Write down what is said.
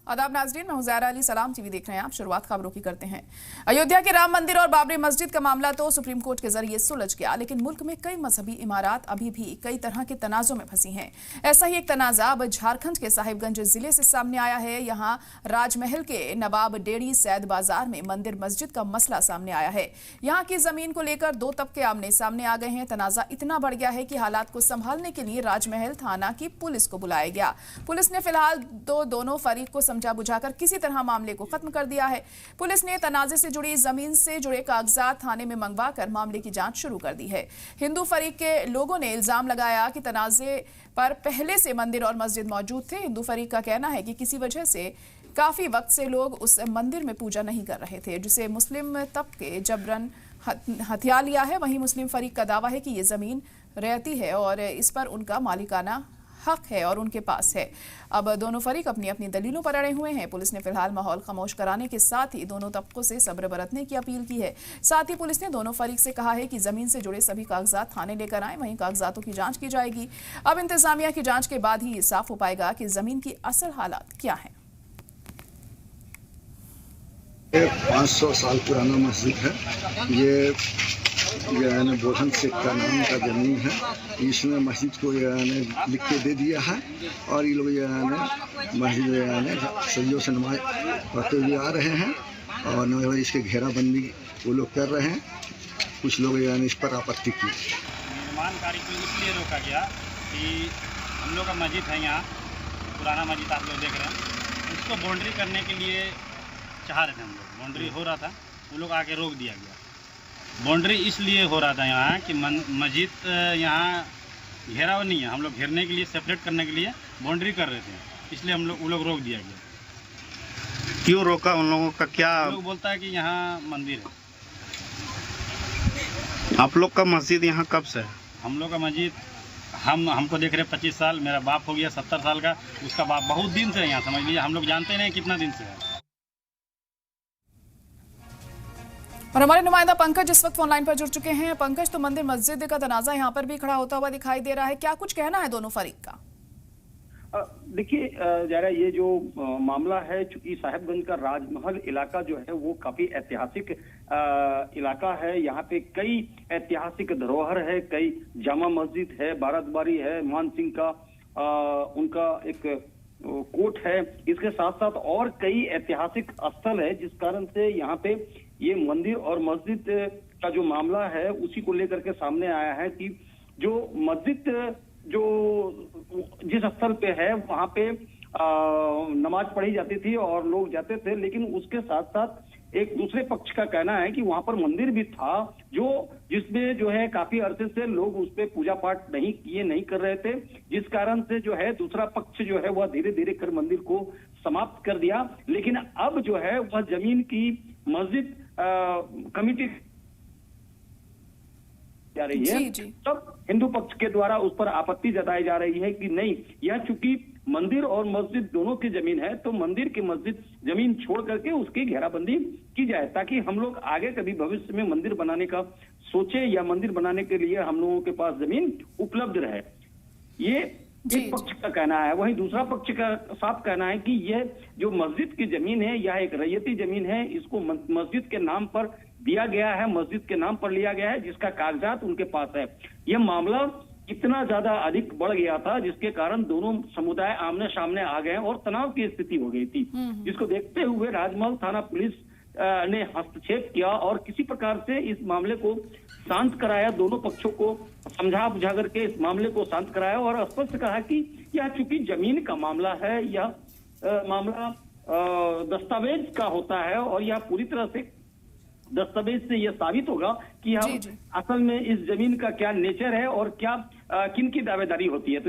आदाब नाज़रीन, मैं हुज़ैरा अली, सलाम टीवी देख रहे हैं आप। शुरुआत खबरों की करते हैं। अयोध्या के राम मंदिर और बाबरी मस्जिद का मामला तो सुप्रीम कोर्ट के जरिए सुलझ गया, लेकिन मुल्क में कई मजहबी इमारत अभी भी कई तरह के तनाज़ों में फंसी हैं। ऐसा ही एक तनाज़ा अब झारखंड के साहिबगंज जिले से सामने आया है। यहाँ राजमहल के नवाब डेड़ी सैद बाजार में मंदिर मस्जिद का मसला सामने आया है। यहाँ की जमीन को लेकर दो तबके आमने सामने आ गए हैं। तनाज़ा इतना बढ़ गया है कि हालात को संभालने के लिए राजमहल थाना की पुलिस को बुलाया गया। पुलिस ने फिलहाल दोनों फरीक को समझा बुझाकर किसी तरह मामले को खत्म कर दिया है। पुलिस ने तनाजे से जुड़ी जमीन से जुड़े कागजात थाने में मंगवाकर मामले की जांच शुरू कर दी है। हिंदू फरीक के लोगों ने इल्जाम लगाया कि तनाजे पर पहले से मंदिर और मस्जिद मौजूद थे। हिंदू फरीक का कहना है कि किसी वजह से काफी वक्त से लोग उस मंदिर में पूजा नहीं कर रहे थे, जिसे मुस्लिम तबके जबरन हथिया लिया है। वहीं मुस्लिम फरीक का दावा है कि ये जमीन रहती है और इस पर उनका मालिकाना हक है और उनके पास है। अब दोनों फरीक अपनी अपनी दलीलों पर अड़े हुए हैं। पुलिस ने फिलहाल माहौल खामोश कराने के साथ ही दोनों तबकों से सब्र बरतने की अपील की है। साथ ही पुलिस ने दोनों फरीक से कहा है कि जमीन से जुड़े सभी कागजात थाने लेकर आए, वहीं कागजातों की जांच की जाएगी। अब इंतजामिया की जांच के बाद ही ये साफ हो पाएगा कि जमीन की असल हालात क्या है। 500 साल पुराना मस्जिद है। ये बोधन शेख का नाम का जमीन है। इसने मस्जिद को लिख के दे दिया है और ये लोग मस्जिद सदियों से नमाज पढ़ते हुए आ रहे हैं और इसके घेराबंदी वो लोग कर रहे हैं। कुछ लोग इस पर आपत्ति की। निर्माण कार्य को इसलिए रोका गया कि हम लोग का मस्जिद है, यहाँ पुराना मस्जिद आप लोग देख रहे हैं, उसको बाउंड्री करने के लिए चाह रहे थे हम लोग। बाउंड्री हो रहा था, वो लोग आके रोक दिया गया। बाउंड्री इसलिए हो रहा था यहाँ कि मस्जिद यहाँ घेराव नहीं है, हम लोग घेरने के लिए सेपरेट करने के लिए बाउंड्री कर रहे थे, इसलिए वो लोग रोक दिया गया। क्यों रोका उन लोगों का? क्या लोग बोलता है कि यहाँ मंदिर है। आप लोग का मस्जिद यहाँ कब से है? हम लोग का मस्जिद हमको देख रहे 25 साल, मेरा बाप हो गया 70 साल का, उसका बाप बहुत दिन से है यहाँ, समझ लीजिए हम लोग जानते नहीं कितना दिन से है। और हमारे नुमाइंदा पंकज इस वक्त फोनलाइन पर जुड़ चुके हैं। पंकज, तो मंदिर मस्जिद का तनाजा यहाँ पर भी खड़ा होता हुआ दिखाई दे रहा है, क्या कुछ कहना है दोनों फरीक का? देखिए जरा ये जो मामला है, चूंकि साहिबगंज का राजमहल इलाका जो है वो काफी ऐतिहासिक इलाका है। यहाँ पे कई ऐतिहासिक धरोहर है, कई जामा मस्जिद है, बारातबारी है, मान सिंह का उनका एक कोट है। इसके साथ साथ और कई ऐतिहासिक स्थल है, जिस कारण से यहाँ पे ये मंदिर और मस्जिद का जो मामला है उसी को लेकर के सामने आया है कि जो मस्जिद जो जिस स्थल पे है वहां पे नमाज पढ़ी जाती थी और लोग जाते थे, लेकिन उसके साथ साथ एक दूसरे पक्ष का कहना है कि वहां पर मंदिर भी था जिसमें जो है काफी अरसे से लोग उस पे पूजा पाठ नहीं कर रहे थे, जिस कारण से जो है दूसरा पक्ष जो है वह धीरे धीरे कर मंदिर को समाप्त कर दिया। लेकिन अब जो है वह जमीन की मस्जिद कमिटी जा रही है। तब हिंदू पक्ष के द्वारा उस पर आपत्ति जताई जा रही है कि नहीं, यह चूंकि मंदिर और मस्जिद दोनों की जमीन है तो मंदिर की मस्जिद जमीन छोड़ करके उसकी घेराबंदी की जाए, ताकि हम लोग आगे कभी भविष्य में मंदिर बनाने का सोचे या मंदिर बनाने के लिए हम लोगों के पास जमीन उपलब्ध रहे। ये एक पक्ष का कहना है। वहीं दूसरा पक्ष का साफ कहना है कि यह जो मस्जिद की जमीन है यह एक रैयती जमीन है, इसको मस्जिद के नाम पर दिया गया है, मस्जिद के नाम पर लिया गया है, जिसका कागजात उनके पास है। यह मामला इतना ज्यादा अधिक बढ़ गया था जिसके कारण दोनों समुदाय आमने सामने आ गए और तनाव की स्थिति हो गई थी, जिसको देखते हुए राजमहल थाना पुलिस ने हस्तक्षेप किया और किसी प्रकार से इस मामले को शांत कराया। दोनों पक्षों को समझा बुझा करके इस मामले को शांत कराया और स्पष्ट कहा कि यह चूंकि जमीन का मामला है, यह मामला दस्तावेज का होता है और यह पूरी तरह से दस्तावेज से यह साबित होगा कि हम असल में इस जमीन का क्या नेचर है और क्या किन की दावेदारी होती है। तो